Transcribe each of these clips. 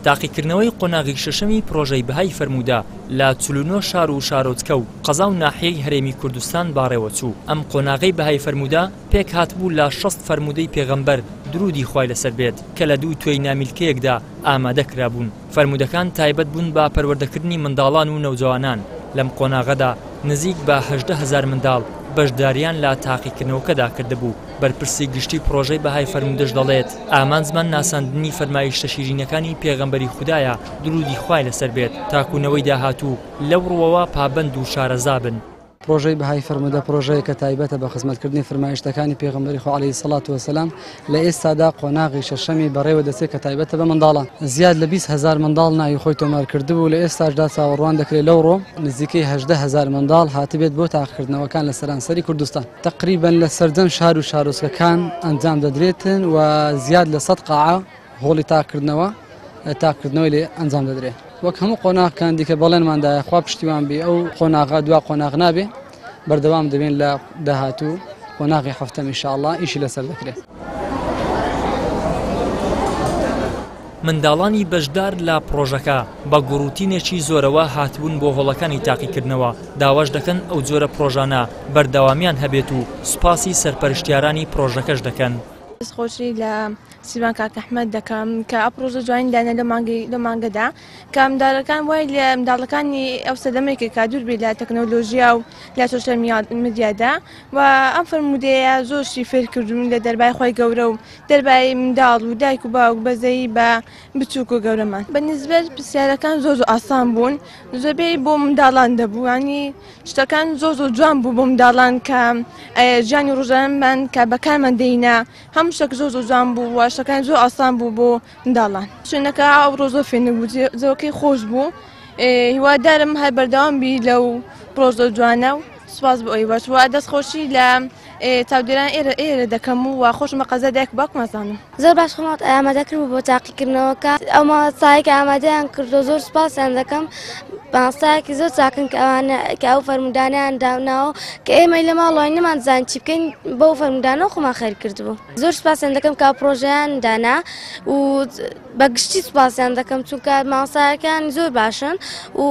تاقیکردنەوەی قۆناغی شەشەمی پڕۆژەی بەهای فەرموودە لە 49 شار و شارۆچکە و قەزا و ناحیەی هەرێمی کوردستان باڕێوە چوو. ئەم قۆناغەی بەهای فەرموودە پێک هاتبوو لە 60 فەرموودەی پێغەمبەر درودی خوای لەسەر بێت کە لە دوو توێی نامیلکەیەکدا ئامادە کرابوون. فەرموودەکان تایبەت بوون بە پەروەردەکردنی منداڵان و نەوجوانان. لەم قۆناغەدا نزیک بە 18,000 منداڵ بەشداریان لە تاقیکردنەوەکەدا کردبوو. بەرپرسی گشتی پڕۆژەی بەهای فەرموودەش دەڵێت ئامانجمان ناساندنی فەرمایشتە شیرینەکانی پێغەمبەری خودایە درودی خوای لەسەر بێت تاکوونەوەی داهاتوو لەو ڕووەوە پابەند و شارەزا بن. پڕۆژەی بەهای فەرموودە پڕۆژەیە کە تایبەتە بە خزمەتکردنی فەرمایشتەکانی پێغەمبەری خوا عەلەیهی سەڵات وەسەلام لە ئێستادا قۆناغی شەشەمی بەڕێوە دەچێت کە تایبەتە بە منداڵان. زیاد لە 20,000 منداڵ ناوی خۆی تۆمار کردبوو لە ئێستاشدا چاوەڕوان دەکرێت لەو ڕۆ نزیکەی 18,000 منداڵ هاتبێت بۆ تاقیکردنەوەکان لە سەرانسەری کوردستان. تقریبا لە سەردەم شار و شارۆچکەکان ئەنجام دەدرێتن و زیاد لە 100 قاعە هۆڵی تاقیکردنەوەی لێ ئەنجام دەدرێت. وەک هەموو قۆناغەکان دیکە بەڵێنماندایە خوا پشتیوان بێ ئەو قۆناغە دوا قۆناغ نابێ بەردەوام دەبێن لە داهاتوو قۆناغی هەفتەم ئینشاءڵڵا ئیشی لەسەر دەکرێت. منداڵانی بەشدار لە پڕۆژەکە بە گوڕوتینێکی زۆرەوە هاتبوون بۆ هۆڵەکانی تاقیکردنەوە. داواش دەکەن ئەو جۆرە پڕۆژانە بەردەوامیان هەبێت و سوپاسی سەرپەرشتیارانی پڕۆژەکەش دەکەن. خۆشی لە سیروان کاک ئەحمەد دەکەم کە ئەو پڕۆژە جوانی دانا لە مانگەدا کە منداڵەکان وای لە منداڵەکانی ئەو سەردەمێکی کا دوور بێت لە تەکنۆلۆژیا و لە سۆشیال میدیادا و ئەم فەرموودەیە زۆرشی فێر کردوون لە دەربای خۆی گەورە و دەربای منداڵ و دایک و باوک بەزەیی بە بچووک و گەورەمان. بەنسبەت پرسیارەکان زۆر ئاسان بوون زۆربەی بۆ منداڵان دەبوو ینی شتەکان زۆر جوان بوو بۆ منداڵان کە ژیانی ڕۆژانەمان کە بەکارمان دەینا هەموو شتێک زۆر جوان بوو و شتەکان زۆر ئاسان بوو بۆ منداڵان. شوێنەکە ئەوڕۆ زۆر فێنک بوو زۆرەکەی خۆش بوو. هیوادارم هەر بەردەوام بی لەو پڕۆژە جوانە و سوپاس بۆ ئەوی باش و دەستخۆشی لە چاودێران ئێرە دەکەم و خۆشمە قەزە دایک و باوکم ئەزانم. زۆر باش خۆمات ئامادەکرد بوو بۆ تاقیکردنەوەکە ئەمە سایکە ئامادەیان کردو زۆر سوپاسیان دەکەم. مامۆستایەکی زۆر چاکن کە ئەو فەرموودانیان داوناوە کە ئێمە لە ماڵەوەی نەمانزان چی بکەین بەو فەرموودانەوە خۆمان خەیر کردبوو. زۆر سوپاسیان دەکەم کە پڕۆژەیان دانا و بەگشتی سوپاسیان دەکەم چونکە مامۆستایەکان زۆر باشن و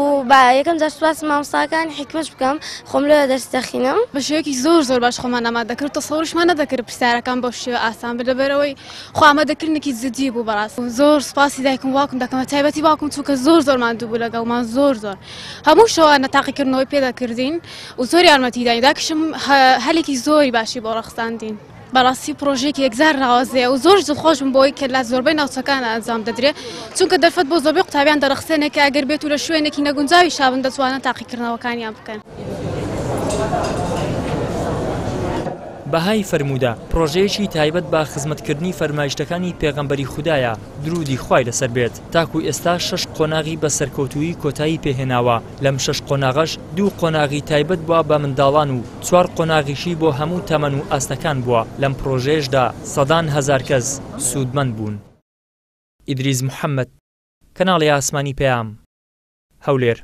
یەکەم جار سوپاسی مامۆستاکانی حکمەش بکەم خۆم لێرە دەرس دەخینم. بە شێوەیەکی زۆر باش خۆمان ئامادەکرد تەسەووڕیشمان نەدەکرد پرسیارەکان بەو شێوە ئاسان بەرەبەرەوەی خۆ ئامادەکردنێکی جدی بوو بەڕاست. زۆر سوپاسی دایکم واوکم دەکەم تایبەتی باوکم چونکە زۆر ماندوو بوو لەگەڵمان زۆر هەموو شەوانە تاقیکردنەوەی پێداکردین و زۆر یارمەتیداین داکشم هەلێکی زۆری باشی بۆ ڕەخساندین. بەڕاستی پرۆژێکی یەکجار ڕاوازەیە و زۆر دڵخۆشم بۆی کە لە زۆربەی ناوچەکانە ئەنجام دەدرێت چونکە دەرفەت بۆ زۆربەی قوتابیان دەرەخسێنێت کە ئەگەر بێت و لە شوێنێکی نەگونجاوی شابن دەتوانن تاقیکردنەوەکانیان بکەن. بەهای فەرموودە پڕۆژەیەکی تایبەت بە خزمەتکردنی فەرمایشتەکانی پێغەمبەری خودایە درودی خوای لەسەر بێت. تاکو ئێستا 6 قۆناغی بە سەرکەوتووی کۆتایی پێهێناوە. لەم 6 قۆناغەش 2 قۆناغی تایبەت بووە بە منداڵان و 4 قۆناغیشی بۆ هەموو تەمەن و ئاستەکان بووە. لەم پڕۆژەیەشدا سەدان هەزار کەس سوودمەند بوون. ئیدریس محەممەد، کەناڵی ئاسمانی پەیام، هەولێر.